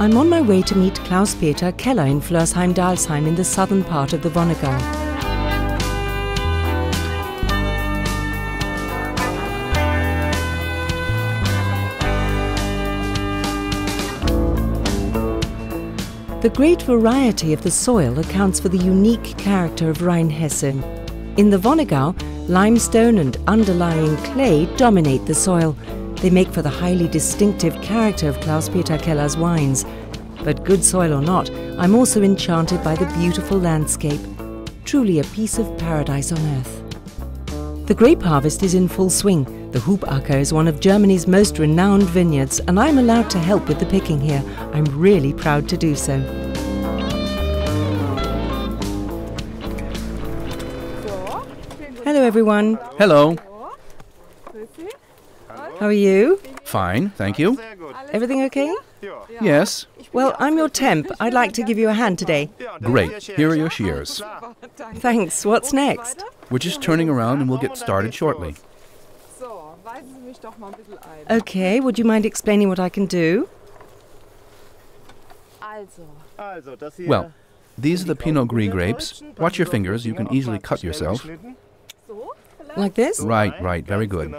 I'm on my way to meet Klaus-Peter Keller in Flörsheim-Dalsheim in the southern part of the Wonnegau. The great variety of the soil accounts for the unique character of Rheinhessen. In the Wonnegau, limestone and underlying clay dominate the soil. They make for the highly distinctive character of Klaus-Peter Keller's wines. But good soil or not, I'm also enchanted by the beautiful landscape. Truly a piece of paradise on earth. The grape harvest is in full swing. The Hubacker is one of Germany's most renowned vineyards, and I'm allowed to help with the picking here. I'm really proud to do so. Hello everyone. Hello. How are you? Fine, thank you. Everything okay? Yes. Well, I'm your temp. I'd like to give you a hand today. Great. Here are your shears. Thanks. What's next? We're just turning around and we'll get started shortly. Okay, would you mind explaining what I can do? Well, these are the Pinot Gris grapes. Watch your fingers, you can easily cut yourself. Like this? Right, very good.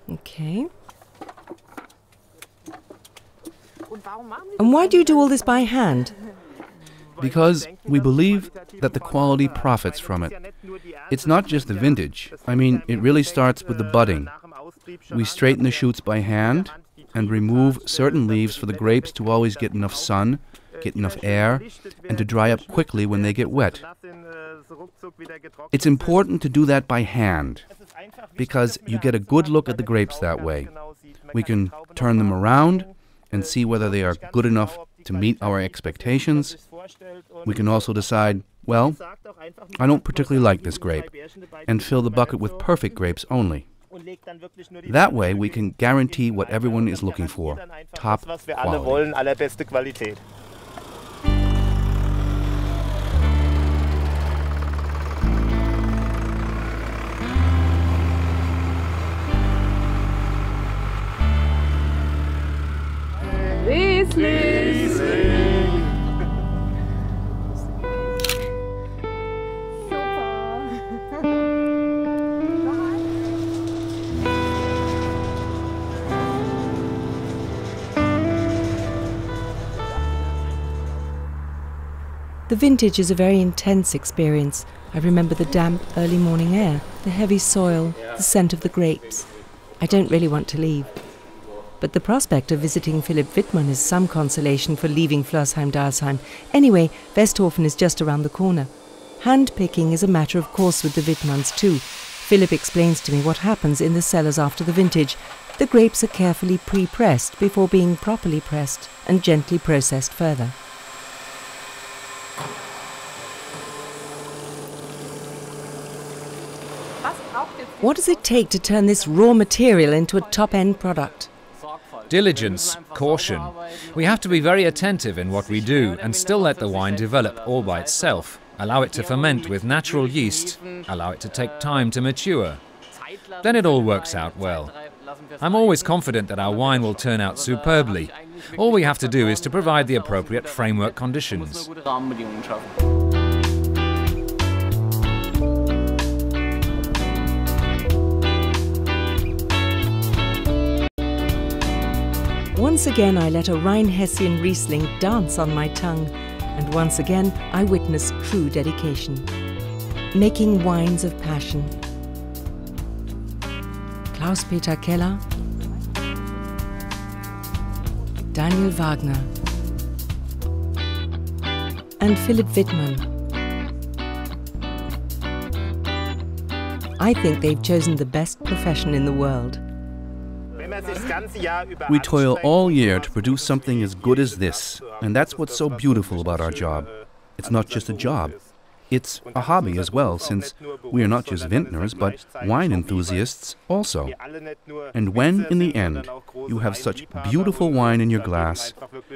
Okay. And why do you do all this by hand? Because we believe that the quality profits from it. It's not just the vintage. I mean, it really starts with the budding. We straighten the shoots by hand and remove certain leaves for the grapes to always get enough sun, get enough air, and to dry up quickly when they get wet. It's important to do that by hand, because you get a good look at the grapes that way. We can turn them around and see whether they are good enough to meet our expectations. We can also decide, well, I don't particularly like this grape, and fill the bucket with perfect grapes only. That way we can guarantee what everyone is looking for, top quality. The vintage is a very intense experience. I remember the damp early morning air, the heavy soil, the scent of the grapes. I don't really want to leave. But the prospect of visiting Philipp Wittmann is some consolation for leaving Flörsheim-Dalsheim. Anyway, Westhofen is just around the corner. Hand-picking is a matter of course with the Wittmanns too. Philipp explains to me what happens in the cellars after the vintage. The grapes are carefully pre-pressed before being properly pressed and gently processed further. What does it take to turn this raw material into a top-end product? Diligence, caution. We have to be very attentive in what we do and still let the wine develop all by itself. Allow it to ferment with natural yeast. Allow it to take time to mature. Then it all works out well. I'm always confident that our wine will turn out superbly. All we have to do is to provide the appropriate framework conditions. Once again I let a Rheinhessen Riesling dance on my tongue, and once again I witnessed true dedication. Making wines of passion. Klaus-Peter Keller, Daniel Wagner and Philipp Wittmann. I think they've chosen the best profession in the world. We toil all year to produce something as good as this, and that's what's so beautiful about our job. It's not just a job. It's a hobby as well, since we are not just vintners, but wine enthusiasts also. And when, in the end, you have such beautiful wine in your glass,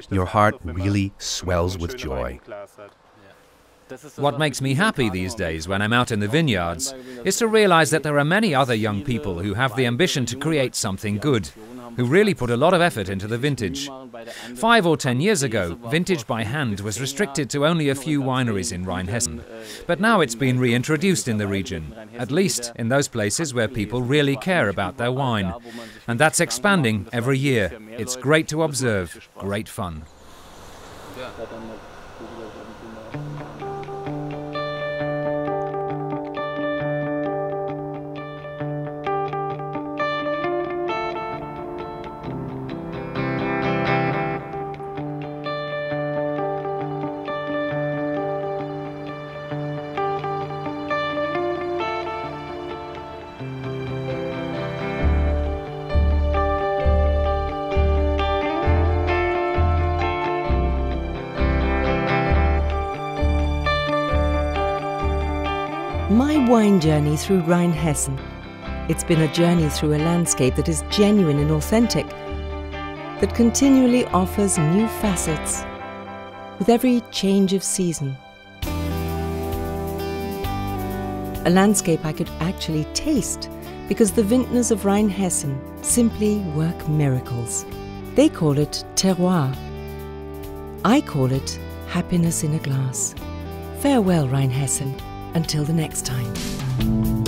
your heart really swells with joy. What makes me happy these days when I'm out in the vineyards is to realize that there are many other young people who have the ambition to create something good, who really put a lot of effort into the vintage. 5 or 10 years ago, vintage by hand was restricted to only a few wineries in Rheinhessen. But now it's been reintroduced in the region, at least in those places where people really care about their wine. And that's expanding every year. It's great to observe, great fun. My wine journey through Rheinhessen. It's been a journey through a landscape that is genuine and authentic, that continually offers new facets with every change of season. A landscape I could actually taste because the vintners of Rheinhessen simply work miracles. They call it terroir. I call it happiness in a glass. Farewell, Rheinhessen. Until the next time.